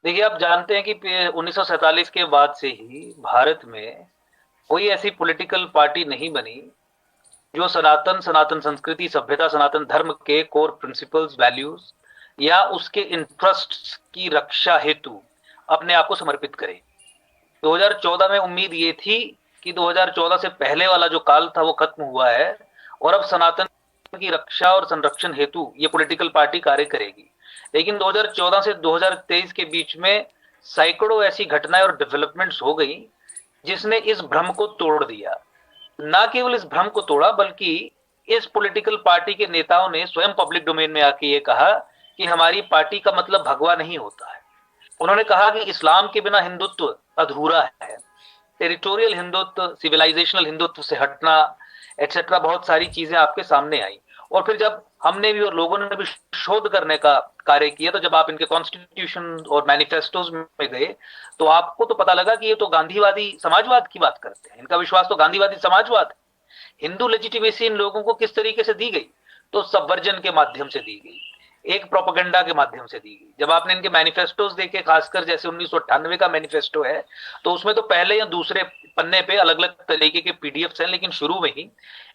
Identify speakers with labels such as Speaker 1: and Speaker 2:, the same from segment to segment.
Speaker 1: देखिए, आप जानते हैं कि 1947 के बाद से ही भारत में कोई ऐसी पॉलिटिकल पार्टी नहीं बनी जो सनातन सनातन संस्कृति, सभ्यता, सनातन धर्म के कोर प्रिंसिपल्स, वैल्यूज या उसके इंटरेस्ट्स की रक्षा हेतु अपने आप को समर्पित करे। 2014 में उम्मीद ये थी कि 2014 से पहले वाला जो काल था वो खत्म हुआ है और अब सनातन की रक्षा और संरक्षण हेतु ये पॉलिटिकल पार्टी कार्य करेगी। लेकिन 2014 से 2023 के बीच में सैकड़ों ऐसी घटनाएं और डेवलपमेंट्स हो गई जिसने इस भ्रम को तोड़ दिया। ना केवल इस भ्रम को तोड़ा बल्कि इस पॉलिटिकल पार्टी के नेताओं ने स्वयं पब्लिक डोमेन में आके ये कहा कि हमारी पार्टी का मतलब भगवा नहीं होता है। उन्होंने कहा कि इस्लाम के बिना हिंदुत्व अधूरा है। टेरिटोरियल हिंदुत्व, सिविलाइजेशनल हिंदुत्व से हटना, एटसेट्रा, बहुत सारी चीजें आपके सामने आई। और फिर जब हमने भी और लोगों ने भी शोध करने का कार्य किया, तो जब आप इनके कॉन्स्टिट्यूशन और मैनिफेस्टोज में गए तो आपको तो पता लगा कि ये तो गांधीवादी समाजवाद की बात करते हैं। इनका विश्वास तो गांधीवादी समाजवाद। हिंदू लेजिटिमेसी इन लोगों को किस तरीके से दी गई? तो सबवर्जन के माध्यम से दी गई, एक प्रोपेगेंडा के माध्यम से दी गई। जब आपने इनके मैनिफेस्टोज देखे, खासकर जैसे 1998 का मैनिफेस्टो है, तो उसमें तो पहले या दूसरे पन्ने पे अलग अलग तरीके के पीडीएफ हैं, लेकिन शुरू में ही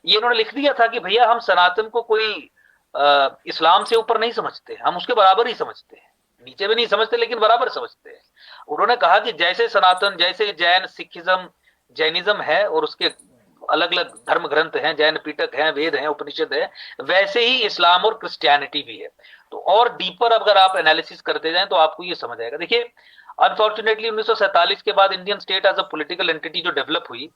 Speaker 1: ये इन्होंने लिख दिया था कि भैया हम सनातन को कोई इस्लाम से ऊपर नहीं समझते, हम उसके बराबर ही समझते हैं। नीचे भी नहीं समझते लेकिन बराबर समझते हैं। उन्होंने कहा कि जैसे सनातन, जैसे जैन, सिखिज्म, जैनिज्म है और उसके अलग अलग धर्म ग्रंथ हैं, जैन पीटक हैं, वेद हैं, उपनिषद है, वैसे ही इस्लाम और क्रिश्चियनिटी भी है। तो और डीपर अगर आप एनालिसिस करते जाएं तो आपको ये समझ आएगा। देखिए, अनफॉर्चुनेटली 1947 के बाद Indian state as a political entity जो डेवलप हुई,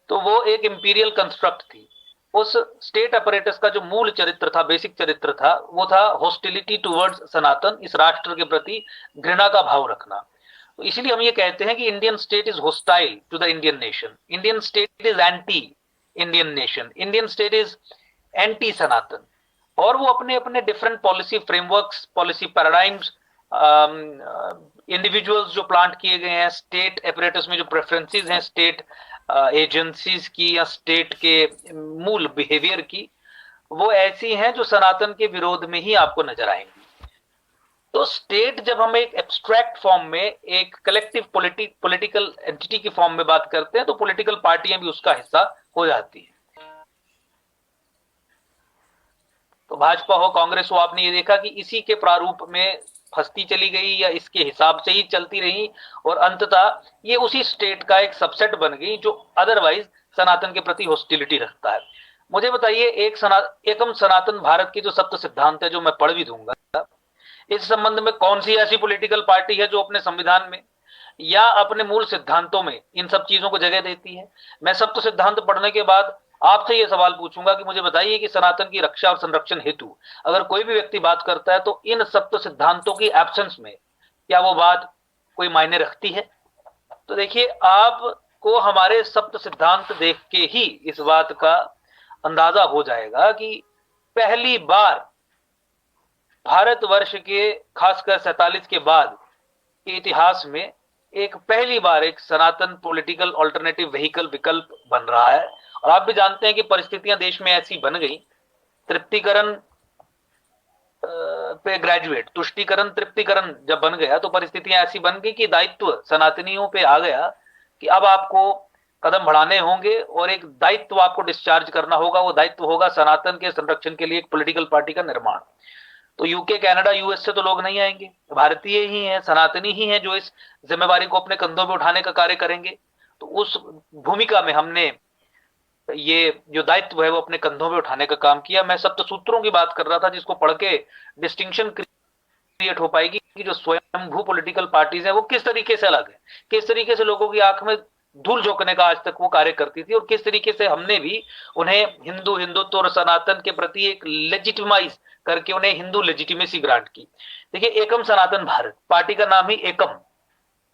Speaker 1: तो वो एक इंपीरियल कंस्ट्रक्ट थी। उस स्टेट अपरेटस का जो मूल चरित्र था, बेसिक चरित्र था, वो था हॉस्टिलिटी टुवर्ड्स सनातन, इस राष्ट्र के प्रति घृणा का भाव रखना। तो इसीलिए हम ये कहते हैं कि Indian state is hostile to the Indian nation, Indian state is anti Indian nation, Indian state is anti Sanatan. और वो अपने अपने different policy frameworks, policy paradigms, individuals जो प्लांट किए गए हैं स्टेट एपरेटस में, जो प्रेफरेंसेस हैं स्टेट एजेंसीज की या स्टेट के मूल बिहेवियर की, वो ऐसी हैं जो सनातन के विरोध में ही आपको नजर आएंगी। तो स्टेट जब हम एक एब्स्ट्रैक्ट फॉर्म में, एक कलेक्टिव पॉलिटिकल एंटिटी की फॉर्म में बात करते हैं, तो पॉलिटिकल पार्टियां भी उसका हिस्सा हो जाती हैं। तो भाजपा हो, कांग्रेस हो, आपने ये देखा कि इसी के प्रारूप में फंसती चली गई या इसके हिसाब से ही चलती रही, और अंततः ये उसी स्टेट का एक सबसेट बन गई जो अदरवाइज सनातन के प्रति हॉस्टिलिटी रखता है। मुझे बताइए, एकम सनातन भारत की जो सप्त सिद्धांत है, जो मैं पढ़ भी दूंगा, इस संबंध में कौन सी ऐसी पॉलिटिकल पार्टी है जो अपने संविधान में या अपने मूल सिद्धांतों में इन सब चीजों को जगह देती है? मैं सप्त सिद्धांत पढ़ने के बाद आपसे यह सवाल पूछूंगा कि मुझे बताइए कि सनातन की रक्षा और संरक्षण हेतु अगर कोई भी व्यक्ति बात करता है तो इन सप्त सिद्धांतों की एब्सेंस में क्या वो बात कोई मायने रखती है? तो देखिए, आपको हमारे सप्त सिद्धांत देख के ही इस बात का अंदाजा हो जाएगा कि पहली बार भारतवर्ष के, खासकर 47 के बाद के इतिहास में, एक पहली बार एक सनातन पॉलिटिकल ऑल्टरनेटिव व्हीकल, विकल्प बन रहा है। और आप भी जानते हैं कि परिस्थितियां देश में ऐसी बन गई, तृप्तिकरण पे ग्रेजुएट, तुष्टिकरण तृप्तिकरण जब बन गया, तो परिस्थितियां ऐसी बन गई कि दायित्व सनातनियों पे आ गया कि अब आपको कदम बढ़ाने होंगे और एक दायित्व आपको डिस्चार्ज करना होगा। वो दायित्व होगा सनातन के संरक्षण के लिए एक पॉलिटिकल पार्टी का निर्माण। तो यूके, कनाडा, यूएस से तो लोग नहीं आएंगे, भारतीय ही हैं, सनातनी ही हैं जो इस जिम्मेवारी को अपने कंधों पे उठाने का कार्य करेंगे। तो उस भूमिका में हमने ये जो दायित्व है वो अपने कंधों पे उठाने का काम किया। मैं सप्त सूत्रों की बात कर रहा था, जिसको पढ़ के डिस्टिंक्शन क्रिएट हो पाएगी कि जो स्वयंभू पॉलिटिकल पार्टीज है वो किस तरीके से अलग है, किस तरीके से लोगों की आंख में धूल झोंकने का आज तक वो कार्य करती थी, और किस तरीके से हमने भी उन्हें हिंदू, हिंदुत्व और सनातन के प्रति एक लेजिटिमाइज करके उन्हें हिंदू लेजिटिमेसी ग्रांट की। देखिए, एकम सनातन भारत, पार्टी का नाम ही एकम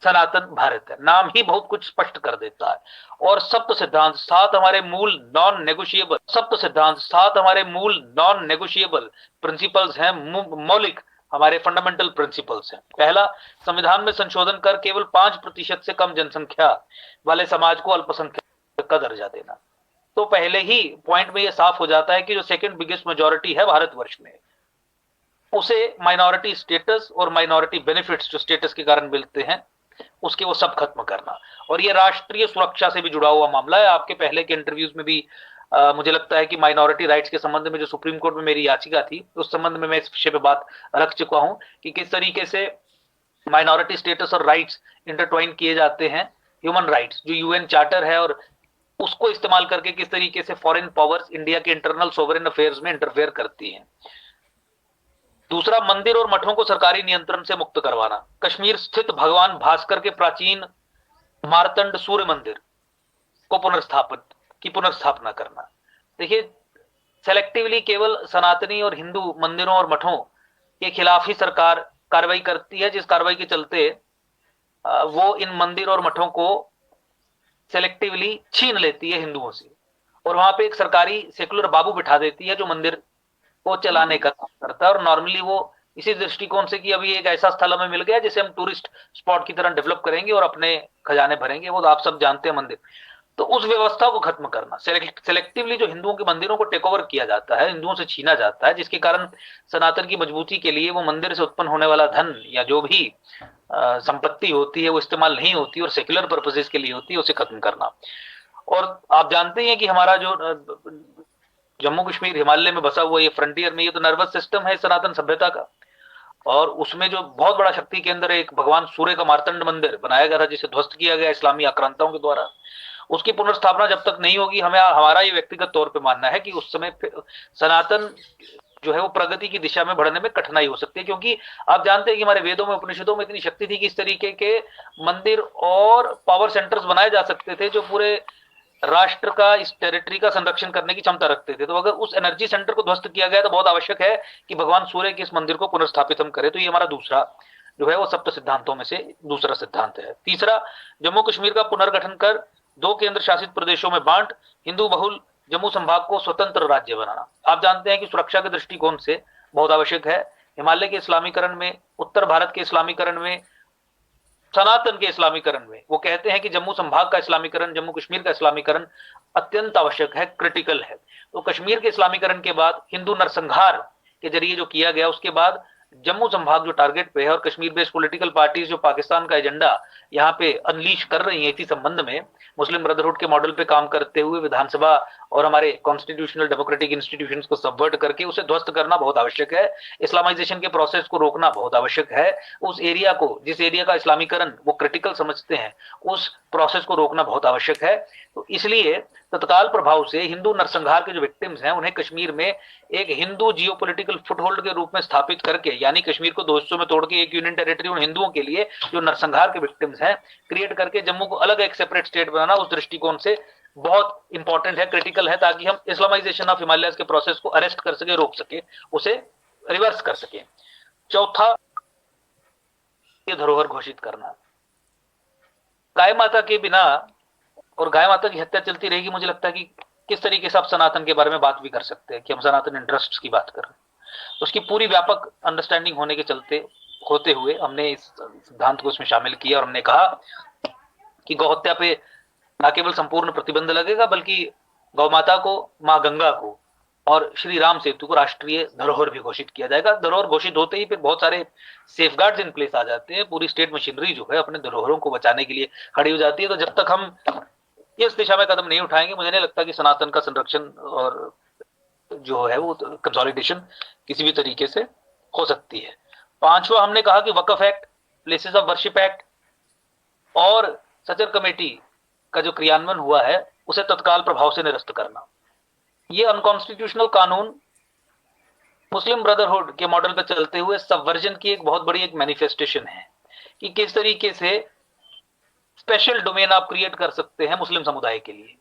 Speaker 1: सनातन भारत है, नाम ही बहुत कुछ स्पष्ट कर देता है। और सप्त सिद्धांत सात हमारे मूल नॉन नेगोशिएबल, सप्त सिद्धांत सात हमारे मूल नॉन नेगोशिएबल प्रिंसिपल्स हैं, मौलिक हमारे फंडामेंटल प्रिंसिपल्स हैं। पहला, संविधान में संशोधन कर केवल 5% से कम जनसंख्या वाले समाज को अल्पसंख्यक का दर्जा देना। तो पहले ही पॉइंट में यह साफ हो जाता है कि जो सेकंड बिगेस्ट मेजोरिटी है भारतवर्ष में, उसे माइनॉरिटी स्टेटस और माइनॉरिटी बेनिफिट्स जो स्टेटस के कारण मिलते हैं उसके वो सब खत्म करना। और ये राष्ट्रीय सुरक्षा से भी जुड़ा हुआ मामला है। आपके पहले के इंटरव्यूज में भी मुझे लगता है कि माइनॉरिटी राइट्स के संबंध में जो सुप्रीम कोर्ट में मेरी याचिका थी उस संबंध में मैं इस विषय पे बात रख चुका हूं कि किस तरीके से माइनॉरिटी स्टेटस और राइट्स इंटरट्वाइन किए जाते हैं। ह्यूमन राइट्स जो यूएन चार्टर है और उसको इस्तेमाल करके किस तरीके से फॉरेन पावर्स इंडिया के इंटरनल सोवरेन अफेयर्स में इंटरफेयर करती हैं। दूसरा, मंदिर और मठों को सरकारी नियंत्रण से मुक्त करवाना। कश्मीर स्थित भगवान भास्कर के प्राचीन मारतंड सूर्य मंदिर को पुनर्स्थापना करना। देखिए, सेलेक्टिवली केवल सनातनी और हिंदू मंदिरों और मठों के खिलाफ ही सरकार कार्रवाई करती है, जिस कार्रवाई के चलते वो इन मंदिर और मठों को सेलेक्टिवली छीन लेती है हिंदुओं से और वहां पे एक सरकारी सेकुलर बाबू बिठा देती है जो मंदिर को चलाने का काम करता है। और नॉर्मली वो इसी दृष्टिकोण से कि अभी एक ऐसा स्थल हमें मिल गया जिसे हम टूरिस्ट स्पॉट की तरह डेवलप करेंगे और अपने खजाने भरेंगे, वो आप सब जानते हैं मंदिर। तो उस व्यवस्था को खत्म करना, सेलेक्टिवली जो हिंदुओं के मंदिरों को टेक ओवर किया जाता है, हिंदुओं से छीना जाता है, जिसके कारण सनातन की मजबूती के लिए वो मंदिर से उत्पन्न होने वाला धन या जो भी संपत्ति होती है वो इस्तेमाल नहीं होती और सेक्युलर पर्पसेस के लिए होती है, उसे खत्म करना। और आप जानते हैं कि हमारा जो जम्मू कश्मीर हिमालय में बसा हुआ ये फ्रंटियर में, ये तो नर्वस सिस्टम है सनातन सभ्यता का। और उसमें जो बहुत बड़ा शक्ति केंद्र है, एक भगवान सूर्य का मार्तंड मंदिर बनाया गया था जिसे ध्वस्त किया गया इस्लामी आक्रांताओं के द्वारा। उसकी पुनर्स्थापना जब तक नहीं होगी, हमें हमारा ये व्यक्तिगत तौर पे मानना है कि उस समय सनातन जो है वो प्रगति की दिशा में बढ़ने में कठिनाई हो सकती है। क्योंकि आप जानते हैं कि हमारे वेदों में उपनिषदों में इतनी शक्ति थी कि इस तरीके के मंदिर और पावर सेंटर्स बनाए जा सकते थे जो पूरे राष्ट्र का, इस टेरिटरी का संरक्षण करने की क्षमता रखते थे। तो अगर उस एनर्जी सेंटर को ध्वस्त किया गया तो बहुत आवश्यक है कि भगवान सूर्य के इस मंदिर को पुनर्स्थापित हम करें। तो ये हमारा दूसरा जो है वो सप्त सिद्धांतों में से दूसरा सिद्धांत है। तीसरा, जम्मू कश्मीर का पुनर्गठन कर 2 केंद्र शासित प्रदेशों में बांट हिंदू बहुल जम्मू संभाग को स्वतंत्र राज्य बनाना। आप जानते हैं कि सुरक्षा के दृष्टिकोण से बहुत आवश्यक है। हिमालय के इस्लामीकरण में, उत्तर भारत के इस्लामीकरण में, सनातन के इस्लामीकरण में वो कहते हैं कि जम्मू संभाग का इस्लामीकरण, जम्मू कश्मीर का इस्लामीकरण अत्यंत आवश्यक है, क्रिटिकल है। तो कश्मीर के इस्लामीकरण के बाद हिंदू नरसंहार के जरिए जो किया गया, उसके बाद जम्मू संभाग जो टारगेट पे है और कश्मीर बेस्ड पॉलिटिकल पार्टीज जो पाकिस्तान का एजेंडा यहाँ पे अनलीश कर रही है, इसी संबंध में मुस्लिम ब्रदरहुड के मॉडल पे काम करते हुए विधानसभा और हमारे कॉन्स्टिट्यूशनल डेमोक्रेटिक इंस्टीट्यूशंस को सबवर्ट करके उसे ध्वस्त करना बहुत आवश्यक है। इस्लामाइजेशन के प्रोसेस को रोकना बहुत आवश्यक है। उस एरिया को, जिस एरिया का इस्लामीकरण वो क्रिटिकल समझते हैं, उस प्रोसेस को रोकना बहुत आवश्यक है। तो इसलिए तत्काल प्रभाव से हिंदू नरसंहार के जो विक्टिम्स हैं उन्हें कश्मीर में एक हिंदू जियोपॉलिटिकल फुटहोल्ड के रूप में स्थापित करके, यानी कश्मीर को 2 हिस्सों में तोड़ के एक यूनियन टेरिटरी उन हिंदुओं के लिए जो नरसंहार के विक्टिम्स हैं क्रिएट करके जम्मू को अलग एक सेपरेट स्टेट बनाना उस दृष्टिकोण से बहुत इंपॉर्टेंट है, क्रिटिकल है, ताकि हम इस्लामाइजेशन ऑफ हिमालय के प्रोसेस को अरेस्ट कर सके, रोक सके, उसे रिवर्स कर सके। चौथा, ये धरोहर घोषित करना। गाय माता के बिना और गाय माता की हत्या चलती रहेगी, मुझे लगता है कि किस तरीके से आप सनातन के बारे में बात भी कर सकते हैं कि हम सनातन इंटरेस्ट्स की बात कर रहे हैं। तो उसकी पूरी व्यापक अंडरस्टैंडिंग होने के चलते होते हुए हमने इस सिद्धांत को इसमें शामिल किया और हमने कहा कि गौ हत्या पे न केवल संपूर्ण प्रतिबंध लगेगा बल्कि गौ माता को, मां गंगा को और श्री राम सेतु को राष्ट्रीय धरोहर भी घोषित किया जाएगा। धरोहर घोषित होते ही फिर बहुत सारे सेफगार्ड्स इन प्लेस आ जाते हैं, पूरी स्टेट मशीनरी जो है अपने धरोहरों को बचाने के लिए खड़ी हो जाती है। तो जब तक हम इस दिशा में कदम नहीं उठाएंगे, मुझे नहीं लगता कि सनातन का संरक्षण और जो है वो कंसोलिडेशन किसी भी तरीके से हो सकती है। पांचवा, हमने कहा कि Waqf act, places of worship act और सचर कमेटी का जो क्रियान्वयन हुआ है उसे तत्काल प्रभाव से निरस्त करना। ये अनकॉन्स्टिट्यूशनल कानून मुस्लिम ब्रदरहुड के मॉडल पर चलते हुए सबवर्जन की एक बहुत बड़ी एक मैनिफेस्टेशन है कि किस तरीके से स्पेशल डोमेन आप क्रिएट कर सकते हैं मुस्लिम समुदाय के लिए,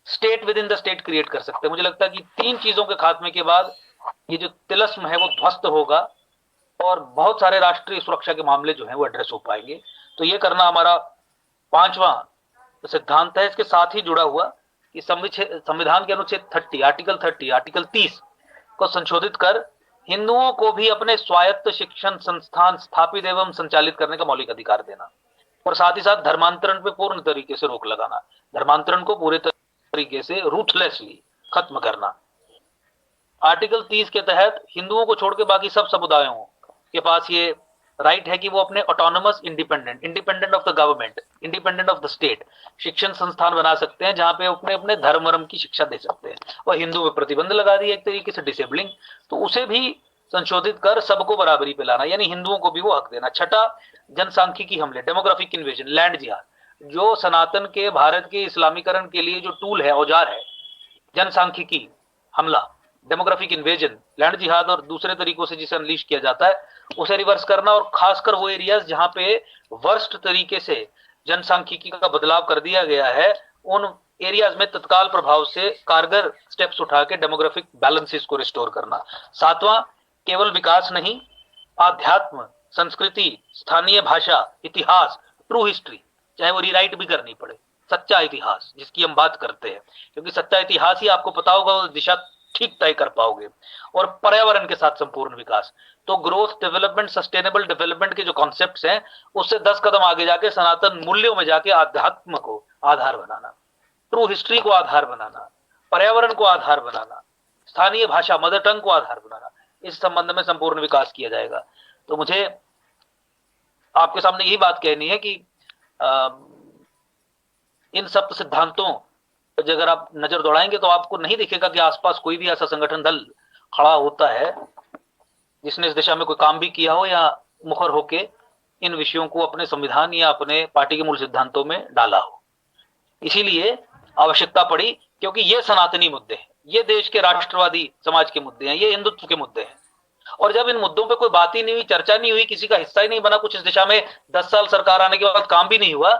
Speaker 1: state with in the state create कर सकते हैं। मुझे लगता है कि 3 चीजों के खात्मे के बाद ये जो तिलस्म है वो ध्वस्त होगा और बहुत सारे राष्ट्रीय सुरक्षा के मामले जो हैं वो एड्रेस हो पाएंगे। तो ये करना हमारा 5वां सिद्धांत है। इसके साथ ही जुड़ा हुआ कि संविधान के अनुच्छेद 30, आर्टिकल 30 को संशोधित कर हिंदुओं को भी अपने स्वायत्त शिक्षण संस्थान स्थापित एवं संचालित करने का मौलिक अधिकार देना और साथ ही साथ धर्मांतरण पे पूर्ण तरीके से रोक लगाना, धर्मांतरण को पूरे तरीके से रूथलेसली खत्म करना। आर्टिकल 30 के तहत हिंदुओं को छोड़ के बाकी सब समुदायों के पास ये राइट है कि वो अपने autonomous independent of the government, independent of the state शिक्षण संस्थान बना सकते हैं, जहां पे अपने अपने धर्म वर्म की शिक्षा दे सकते हैं। और हिंदू में प्रतिबंध लगा दिया एक तरीके से डिसेबलिंग, तो उसे भी संशोधित कर सबको बराबरी पे लाना, यानी हिंदुओं को भी वो हक देना। छठा, जनसांख्यिकी हमले, डेमोग्राफिक इन्वेजन, लैंड जिहाद, जो सनातन के भारत के इस्लामीकरण के लिए जो टूल है, औजार है, जनसांख्यिकी हमला, डेमोग्राफिक इन्वेजन, लैंड जिहाद और दूसरे तरीकों से जिसे अनलीश किया जाता है, उसे रिवर्स करना। और खासकर वो एरियाज जहां पे वर्स्ट तरीके से जनसांख्यिकी का बदलाव कर दिया गया है, उन एरियाज में तत्काल प्रभाव से कारगर स्टेप्स उठा के डेमोग्राफिक बैलेंसेस को रिस्टोर करना। सातवां, केवल विकास नहीं, आध्यात्म, संस्कृति, स्थानीय भाषा, इतिहास, ट्रू हिस्ट्री, चाहे वो रीराइट भी करनी पड़े, सच्चा इतिहास जिसकी हम बात करते हैं, क्योंकि सच्चा इतिहास ही आपको पता होगा वो दिशा ठीक तय कर पाओगे। और पर्यावरण के साथ संपूर्ण विकास, तो ग्रोथ, डेवलपमेंट, सस्टेनेबल डेवलपमेंट के जो कॉन्सेप्ट्स हैं, उससे 10 कदम आगे जाके सनातन मूल्यों में जाके आध्यात्म को आधार बनाना, ट्रू हिस्ट्री को आधार बनाना, पर्यावरण को आधार बनाना, स्थानीय भाषा, मदर टंग को आधार बनाना, इस संबंध में संपूर्ण विकास किया जाएगा। तो मुझे आपके सामने यही बात कहनी है कि इन सप्त सिद्धांतों अगर आप नजर दौड़ाएंगे तो आपको नहीं दिखेगा कि आसपास कोई भी ऐसा संगठन दल खड़ा होता है जिसने इस दिशा में कोई काम भी किया हो या मुखर होके इन विषयों को अपने संविधान या अपने पार्टी के मूल सिद्धांतों में डाला हो। इसीलिए आवश्यकता पड़ी, क्योंकि ये सनातनी मुद्दे हैं, ये देश के राष्ट्रवादी समाज के मुद्दे हैं, ये हिंदुत्व के मुद्दे हैं। और जब इन मुद्दों पे कोई बात ही नहीं हुई, चर्चा नहीं हुई, किसी का हिस्सा ही नहीं बना, कुछ इस दिशा में 10 साल सरकार आने के बाद काम भी नहीं हुआ,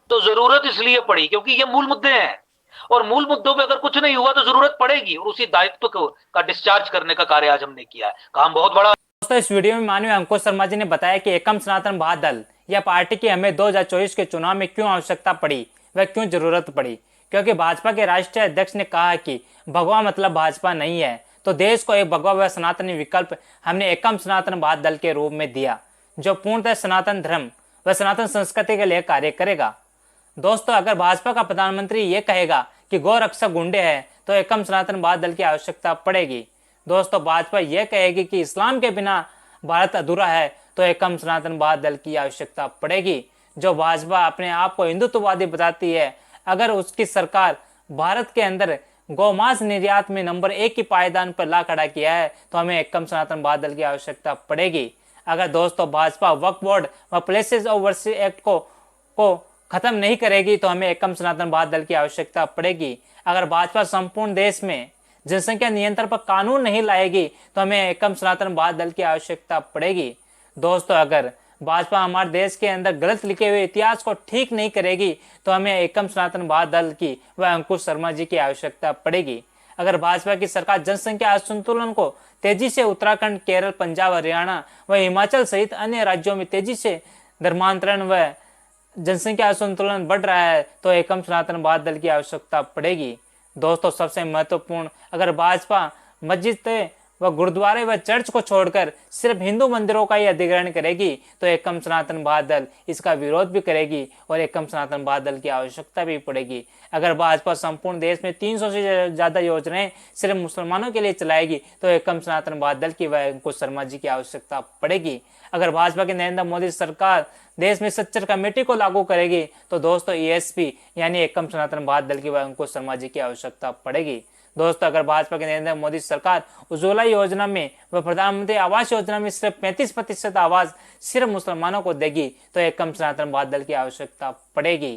Speaker 1: तो जरूरत इसलिए पड़ी क्योंकि ये मूल मुद्दे हैं। और मूल मुद्दों पे अगर कुछ नहीं हुआ तो जरूरत पड़ेगी, और उसी दायित्व का डिस्चार्ज करने का कार्य आज हमने किया है। काम बहुत बड़ा।
Speaker 2: दोस्तों, इस वीडियो में माननीय अंकुश शर्मा जी ने बताया कि एकम सनातन भारत दल या पार्टी की हमें 2024 के चुनाव में क्यों आवश्यकता पड़ी व क्यों जरूरत पड़ी। क्योंकि भाजपा के राष्ट्रीय अध्यक्ष ने कहा कि भगवा मतलब भाजपा नहीं है, तो देश को एक भगवा व सनातनी विकल्प हमने एकम सनातन भारत दल के रूप में दिया, जो पूर्णतः सनातन धर्म व सनातन संस्कृति के लिए कार्य करेगा। दोस्तों, अगर भाजपा का प्रधानमंत्री ये कहेगा कि गौ रक्षक गुंडे हैं, तो एकम सनातन भारत दल की आवश्यकता पड़ेगी। दोस्तों, भाजपा यह कहेगी कि इस्लाम के बिना भारत अधूरा है, तो एकम सनातन भारत दल की आवश्यकता पड़ेगी। जो भाजपा अपने आप को हिंदुत्ववादी बताती है, अगर उसकी सरकार भारत के अंदर गौमांस निर्यात में नंबर 1 की पायदान पर ला खड़ा किया है, तो हमें एकम सनातन भारत दल की आवश्यकता पड़ेगी। अगर दोस्तों भाजपा वक्फ बोर्ड व प्लेसेस ऑफ वर्शिप एक्ट को खत्म नहीं करेगी, तो हमें एकम सनातन भारत दल की आवश्यकता पड़ेगी। अगर भाजपा संपूर्ण देश में जनसंख्या नियंत्रण पर कानून नहीं लाएगी, तो हमें एकम सनातन भारत दल की आवश्यकता पड़ेगी। दोस्तों, अगर भाजपा हमारे देश के अंदर गलत लिखे हुए इतिहास को ठीक नहीं करेगी, तो हमें एकम सनातन भारत दल की व अंकुश शर्मा जी की आवश्यकता पड़ेगी। अगर भाजपा की सरकार जनसंख्या असंतुलन को तेजी से उत्तराखंड, केरल, पंजाब, हरियाणा व हिमाचल सहित अन्य राज्यों में तेजी से धर्मांतरण व जनसंख्या असंतुलन बढ़ रहा है, तो एकम सनातन भारत दल की आवश्यकता पड़ेगी। दोस्तों, सबसे महत्वपूर्ण, अगर भाजपा मस्जिद व गुरुद्वारे व चर्च को छोड़कर सिर्फ हिंदू मंदिरों का ही अधिग्रहण करेगी, तो एकम सनातन भारत दल इसका विरोध भी करेगी और एकम सनातन भारत दल की आवश्यकता भी पड़ेगी। अगर भाजपा संपूर्ण देश में 300 से ज्यादा योजनाएं सिर्फ मुसलमानों के लिए चलाएगी, तो एकम सनातन भारत दल की व अंकुश शर्मा जी की आवश्यकता पड़ेगी। अगर भाजपा की नरेंद्र मोदी सरकार देश में सच्चर कमेटी को लागू करेगी, तो दोस्तों ESP यानी एकम सनातन भारत दल की व अंकुश शर्मा जी की आवश्यकता पड़ेगी। दोस्तों, अगर भाजपा की नरेंद्र मोदी सरकार उज्ज्वला योजना में व प्रधानमंत्री आवास योजना में सिर्फ 35% आवास सिर्फ मुसलमानों को देगी, तो एकम सनातन भारत दल की आवश्यकता पड़ेगी।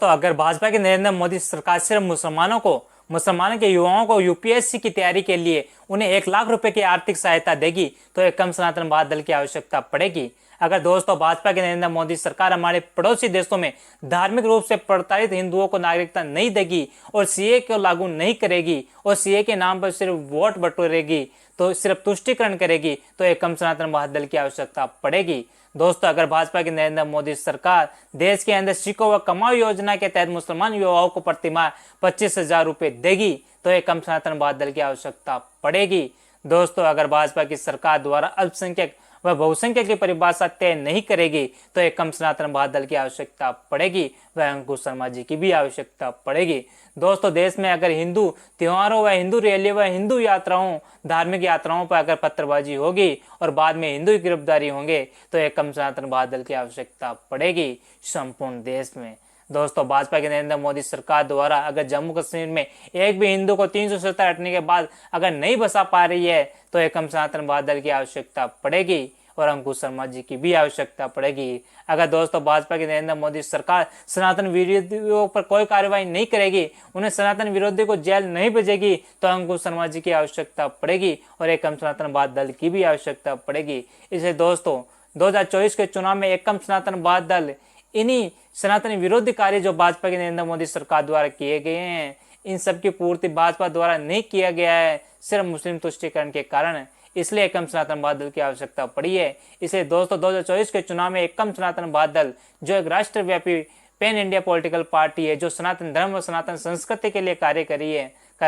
Speaker 2: तो अगर भाजपा की नरेंद्र मोदी सरकार सिर्फ मुसलमानों के युवाओं को UPSC की तैयारी के लिए उन्हें 1 लाख रुपए की आर्थिक सहायता देगी, तो एकम सनातन भारत दल की आवश्यकता पड़ेगी। अगर दोस्तों भाजपा की नरेंद्र मोदी सरकार हमारे पड़ोसी देशों में धार्मिक रूप से प्रताड़ित हिंदुओं को नागरिकता नहीं देगी और CA को लागू नहीं करेगी और CA के नाम पर सिर्फ वोट बटोरेगी, तो सिर्फ तुष्टिकरण करेगी, तो एकम सनातन भारत दल की आवश्यकता पड़ेगी। दोस्तों, अगर भाजपा की नरेंद्र मोदी सरकार देश के अंदर सीखो व कमाओ योजना के तहत मुसलमान युवाओं को प्रतिमाह 25,000 रुपए देगी, तो एकम सनातन भारत दल की आवश्यकता पड़ेगी। दोस्तों, अगर भाजपा की सरकार द्वारा अल्पसंख्यक वह बहुसंख्यक की परिभाषा तय नहीं करेगी तो एकम सनातनवाद दल की आवश्यकता पड़ेगी, वह अंकुश शर्मा जी की भी आवश्यकता पड़ेगी। दोस्तों, देश में अगर हिंदू त्योहारों व हिंदू रैली व हिंदू यात्राओं, धार्मिक यात्राओं पर अगर पत्थरबाजी होगी और बाद में हिंदू की गिरफ्तारी होंगे तो एकम सनातनवाद दल की आवश्यकता पड़ेगी संपूर्ण देश में। दोस्तों, भाजपा की नरेंद्र मोदी सरकार द्वारा अगर जम्मू कश्मीर में एक भी हिंदू को 370 हटने के बाद अगर नहीं बसा पा रही है तो एकम सनातनवाद दल की आवश्यकता पड़ेगी और अंकुश शर्मा जी की भी आवश्यकता पड़ेगी। अगर दोस्तों भाजपा की नरेंद्र मोदी सरकार सनातन विरोधियों पर कोई कार्रवाई नहीं करेगी, उन्हें सनातन विरोधी को जेल नहीं भेजेगी तो अंकुश शर्मा जी की आवश्यकता पड़ेगी और एकम सनातनवाद दल की भी आवश्यकता पड़ेगी। इसलिए दोस्तों 2024 के चुनाव में एकम सनातनवाद दल इन्हीं सनातन विरोधी कार्य जो भाजपा की नरेंद्र मोदी सरकार द्वारा किए गए हैं, इन सब की पूर्ति भाजपा द्वारा नहीं किया गया है, सिर्फ मुस्लिम तुष्टीकरण के कारण, इसलिए एकम सनातनवाद दल की आवश्यकता पड़ी है। इसलिए दोस्तों 2024 के चुनाव में एकम सनातनवाद दल जो एक राष्ट्रव्यापी पैन इंडिया पॉलिटिकल पार्टी है, जो सनातन धर्म और सनातन संस्कृति के लिए कार्य कर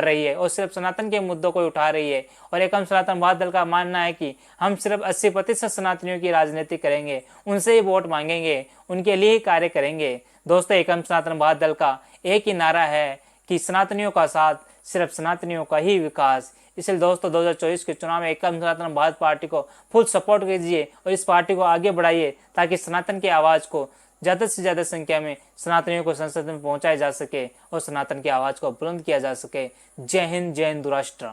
Speaker 2: रही है और सिर्फ सनातन के मुद्दों को उठा रही है। और एकम सनातनवाद दल का मानना है कि हम सिर्फ 80% सनातनियों की राजनीति करेंगे, उनसे ही वोट मांगेंगे, उनके लिए ही कार्य करेंगे। दोस्तों, एकम सनातनवाद दल का एक ही नारा है कि सनातनियों का साथ, सिर्फ सनातनियों का ही विकास। इसलिए दोस्तों 2024 के चुनाव में एकम सनातनवाद पार्टी को फुल सपोर्ट कीजिए और इस पार्टी को आगे बढ़ाइए ताकि सनातन की आवाज़ को ज़्यादा से ज़्यादा संख्या में सनातनियों को संसद में पहुंचाया जा सके और सनातन की आवाज़ को बुलंद किया जा सके। जय हिंद, जय हिंदू राष्ट्र।